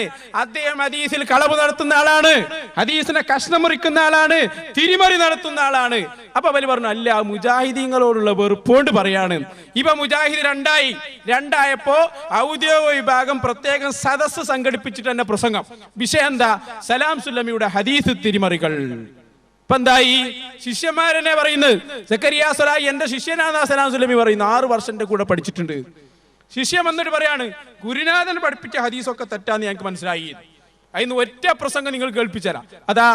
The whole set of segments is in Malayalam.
അദ്ദേഹം ഹദീസിൽ കളവ് നടത്തുന്ന ആളാണ്, ഹദീസിനെ കഷ്ണം മുറിക്കുന്ന ആളാണ്, തിരിമറി നടത്തുന്ന ആളാണ്. അപ്പൊ അവര് പറഞ്ഞു അല്ല, മുജാഹിദീങ്ങളോടുള്ള വെറുപ്പോണ്ട് പറയാണ്. ഇപ്പൊ മുജാഹിദ് രണ്ടായപ്പോ ഔദ്യോഗിക വിഭാഗം പ്രത്യേകം സദസ്സ് സംഘടിപ്പിച്ചിട്ട് തന്നെ പ്രസംഗം. വിഷയം എന്താ? സലാം സുല്ലമിയുടെ ഹദീസ് തിരിമറികൾ. ഇപ്പൊ എന്തായി? ശിഷ്യന്മാരെന്നെ പറയുന്നത്, സക്കരിയ സ്വലാഹി എന്റെ ശിഷ്യനാണ് സലാം സുല്ലമി പറയുന്നത്, 6 വർഷം കൂടെ പഠിച്ചിട്ടുണ്ട്. ശിഷ്യം വന്നിട്ട് പറയാണ്, ഗുരുനാഥൻ പഠിപ്പിച്ച ഹദീസൊക്കെ തെറ്റാന്ന് ഞങ്ങൾക്ക് മനസ്സിലായി. അതിന് ഒറ്റ പ്രസംഗം നിങ്ങൾ കേൾപ്പിച്ചരാം. അതാ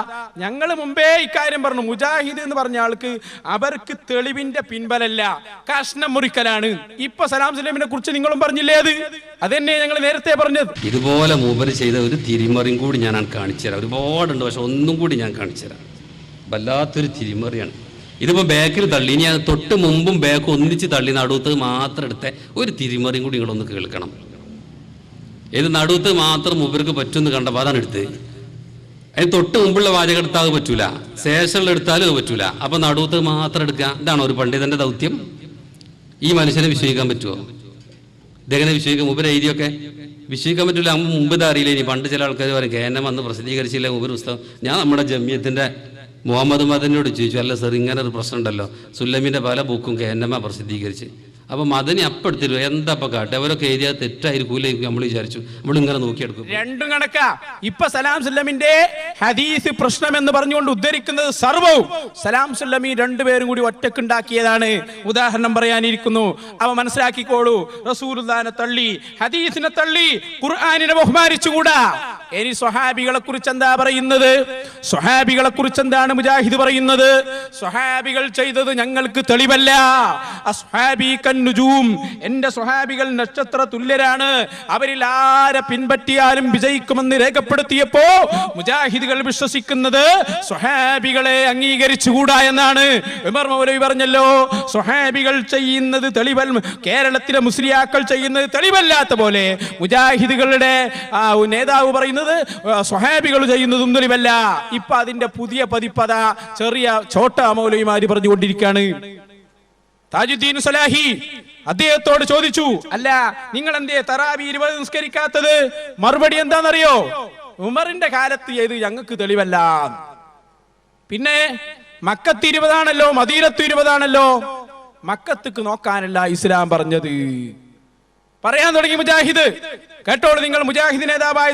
ഞങ്ങൾ മുമ്പേ ഇക്കാര്യം പറഞ്ഞു. മുജാഹിദ് എന്ന് പറഞ്ഞ ആൾക്ക് അവർക്ക് തെളിവിന്റെ പിൻബലല്ല, കഷ്ണം മുറിക്കലാണ്. ഇപ്പൊ സലാം സുല്ലമിനെ കുറിച്ച് നിങ്ങളും പറഞ്ഞില്ലേ? അതെന്നെ ഞങ്ങൾ നേരത്തെ പറഞ്ഞത്. ഇതുപോലെ മൂപ്പര് ചെയ്ത ഒരു തിരിമറിയും കൂടി ഞാൻ കാണിച്ചു തരാം. ഒരുപാടുണ്ട്, പക്ഷെ ഒന്നും കൂടി ഞാൻ കാണിച്ചു തരാം. വല്ലാത്തൊരു തിരിമറിയാണ്. ഇതിപ്പോൾ ബാക്കിൽ തള്ളി, ഇനി അത് തൊട്ട് മുമ്പും ബാക്ക് ഒന്നിച്ച് തള്ളി നടുവത്ത് മാത്രം എടുത്ത ഒരു തിരിമറിയും കൂടി നിങ്ങളൊന്ന് കേൾക്കണം. ഇത് നടുവത്ത് മാത്രം മൂപ്പർക്ക് പറ്റുമെന്ന് കണ്ടപ്പോൾ അതാണ് എടുത്ത്. അതിന് തൊട്ട് മുമ്പുള്ള വാചകം എടുത്താൽ അത് പറ്റൂല, ശേഷമുള്ള എടുത്താലും അത് പറ്റൂല. അപ്പൊ നടുവത്ത് മാത്രം എടുക്കുക, ഇതാണോ ഒരു പണ്ഡിതന്റെ ദൗത്യം? ഈ മനുഷ്യനെ വിശ്വസിക്കാൻ പറ്റുമോ? ഇതെങ്ങനെ വിശ്വസിക്കാം? മൂപ്പര് എഴുതിയൊക്കെ വിശ്വസിക്കാൻ പറ്റൂല. മുമ്പ് ഇത് അറിയില്ല. ഇനി പണ്ട് ചില ആൾക്കാർ പറയും കേന്നെ വന്ന് പ്രസിദ്ധീകരിച്ചില്ല മൂപ്പര് പുസ്തകം. ഞാൻ നമ്മുടെ ജമിയത്തിന്റെ മുഹമ്മദ് മദനിയോട് ചോദിച്ചു, അല്ല സർ ഇങ്ങനെ ഒരു പ്രശ്നം ഉണ്ടല്ലോ, സുല്ലമിന്റെ പല ബുക്കും കേന്നമ്മ പ്രസിദ്ധീകരിച്ച്. അപ്പൊ മദനി അപ്പെടുത്തിരു എന്താ കാട്ടെ, അവരൊക്കെ എഴുതിയാൽ തെറ്റായിരിക്കൂലേ നമ്മൾ വിചാരിച്ചു. നമ്മളിങ്ങനെ നോക്കിയെടുക്കും. രണ്ടും കണക്കാ. ഇപ്പൊ സലാം സുല്ലമിന്റെ ഹദീസ് പ്രശ്നം എന്ന് പറഞ്ഞുകൊണ്ട് ഉദ്ധരിക്കുന്നത് സർവവും സലാം സുല്ലമി രണ്ടുപേരും കൂടി ഒറ്റക്കുണ്ടാക്കിയതാണ്. ഉദാഹരണം പറയാനിരിക്കുന്നു, അവ മനസ്സിലാക്കിക്കോളൂ. റസൂലുള്ളാഹിനെ തള്ളി, ഹദീസിനെ തള്ളി, ഖുർആനിനെ ബഹുമാനിച്ചുകൂടാ. ഇനി സ്വഹാബികളെ കുറിച്ച് എന്താ പറയുന്നത്? സ്വഹാബികളെ കുറിച്ച് എന്താണ് മുജാഹിദ് പറയുന്നത്? സ്വഹാബികൾ ചെയ്തത് ഞങ്ങൾക്ക് തെളിവല്ല. എന്റെ സ്വഹാബികൾ നക്ഷത്ര തുല്യരാണ്, അവരിൽ ആരെ പിൻപറ്റിയാലും വിജയിക്കുമെന്ന് രേഖപ്പെടുത്തിയപ്പോ മുജാഹിദുകൾ വിശ്വസിക്കുന്നത് സ്വഹാബികളെ അംഗീകരിച്ചുകൂടാ എന്നാണ്. ഉമർ മൗലവി പറഞ്ഞല്ലോ, സ്വഹാബികൾ ചെയ്യുന്നത് തെളിവല്ല, കേരളത്തിലെ മുസ്ലിയാക്കൾ ചെയ്യുന്നത് തെളിവല്ലാത്ത പോലെ മുജാഹിദുകളുടെ നേതാവ് പറയുന്നത് സ്വഹാബികൾ ചെയ്യുന്നതും തെളിവല്ല. ഇപ്പൊ അതിന്റെ പുതിയ പതിപ്പത ചെറിയ ചോട്ട മൗലവിമാര് പറഞ്ഞുകൊണ്ടിരിക്കുകയാണ്. താജുദ്ദീൻ സ്വലാഹി അദ്ദേഹത്തോട് ചോദിച്ചു, അല്ല നിങ്ങൾ എന്തേ തറാവി 20 നിസ്കരിക്കാത്തത്? മറുപടി എന്താണെന്നറിയോ? ഉമറിന്റെ കാലത്ത് ചെയ്ത് ഞങ്ങൾക്ക് തെളിവല്ല. പിന്നെ മക്കത്ത് 20 ആണല്ലോ, മദീനത്ത് 20 ആണല്ലോ. മക്കത്തേക്ക് നോക്കാനല്ല ഇസ്ലാം പറഞ്ഞത്. പറയാൻ തുടങ്ങി മുജാഹിദ്. കേട്ടോളൂ നിങ്ങൾ. മുജാഹിദ് നേതാവായ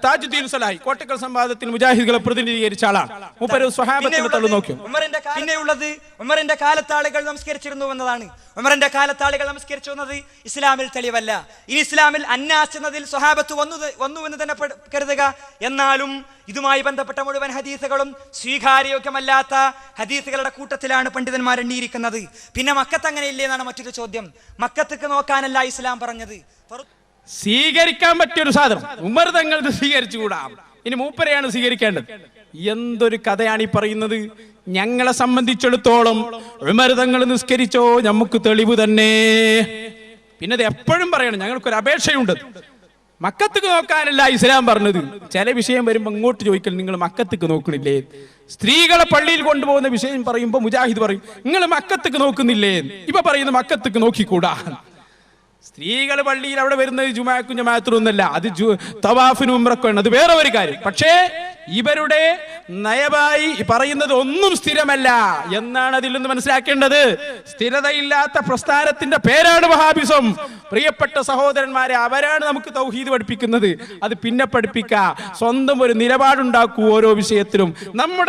താജുദ്ദീൻ സ്വലാഹി കോട്ടക്കൽ സംവാദത്തിൽ മുജാഹിദുകളെ പ്രതിനിധീകരിച്ച ആളാണ്. മൂപ്പര് സ്വഹാബത്തിനെ തള്ളു നോക്കി. പിന്നെയുള്ളത് ഉമറിന്റെ കാലത്താളുകൾ നമസ്കരിച്ചിരുന്നു എന്നതാണ്. ഉമറിന്റെ കാലത്താളുകൾ നമസ്കരിച്ചു എന്നത് ഇസ്ലാമിൽ തെളിവല്ല. ഇനി ഇസ്ലാമിൽ അന്നാസ് എന്നതിൽ സ്വഹാബത്ത് വന്നു എന്ന് തന്നെ കരുതുക. എന്നാലും ഇതുമായി ബന്ധപ്പെട്ട മുഴുവൻ ഹദീസുകളും സ്വീകാര്യോഗ്യമല്ലാത്ത ഹദീസുകളുടെ കൂട്ടത്തിലാണ് പണ്ഡിതന്മാർ എണ്ണിയിരിക്കുന്നത്. പിന്നെ മക്കത്ത് അങ്ങനെ ഇല്ലേ എന്നാണ് മറ്റൊരു ചോദ്യം. മക്കത്തേക്ക് നോക്കാനല്ല ഇസ്ലാം പറഞ്ഞത്. സ്വീകരിക്കാൻ പറ്റിയൊരു സാധനം ഉമർ തങ്ങൾ സ്വീകരിച്ചുകൂടാ, ഇനി മൂപ്പരെയാണ് സ്വീകരിക്കേണ്ടത്. എന്തൊരു കഥയാണ് ഈ പറയുന്നത്? ഞങ്ങളെ സംബന്ധിച്ചിടത്തോളം ഉമർ തങ്ങൾ നിസ്കരിച്ചോ നമുക്ക് തെളിവ് തന്നെ. പിന്നെ അത് എപ്പോഴും പറയണം, ഞങ്ങൾക്കൊരു അപേക്ഷയുണ്ട്. മക്കത്തേക്ക് നോക്കാനല്ല ഇസ്ലാം പറഞ്ഞത്. ചില വിഷയം വരുമ്പോ ഇങ്ങോട്ട് ചോദിക്കൽ, നിങ്ങൾ മക്കത്തേക്ക് നോക്കണില്ലേ? സ്ത്രീകളെ പള്ളിയിൽ കൊണ്ടുപോകുന്ന വിഷയം പറയുമ്പോ മുജാഹിദ് പറയും നിങ്ങൾ മക്കത്തേക്ക് നോക്കുന്നില്ലേ? ഇപ്പൊ പറയുന്നത് മക്കത്തേക്ക് നോക്കിക്കൂടാ. സ്ത്രീകൾ പള്ളിയിൽ അവിടെ വരുന്നത് ജുമാക്കും ജമാഅത്തിനും ഒന്നല്ല, അത് തവാഫിനും ഉംറക്കും, അത് വേറെ ഒരു കാര്യം. പക്ഷേ ഇവരുടെ നയമായി പറയുന്നത് ഒന്നും സ്ഥിരമല്ല എന്നാണ് അതിൽ നിന്ന് മനസ്സിലാക്കേണ്ടത്. സ്ഥിരതയില്ലാത്ത പ്രസ്ഥാനത്തിന്റെ പേരാണ് വഹാബിസം. പ്രിയപ്പെട്ട സഹോദരന്മാരെ, അവരാണ് നമുക്ക് തൗഹീദ് പഠിപ്പിക്കുന്നത്. അത് പിന്നെ പഠിപ്പിക്കുക, സ്വന്തം ഒരു നിലപാടുണ്ടാക്കൂ ഓരോ വിഷയത്തിലും. നമ്മുടെ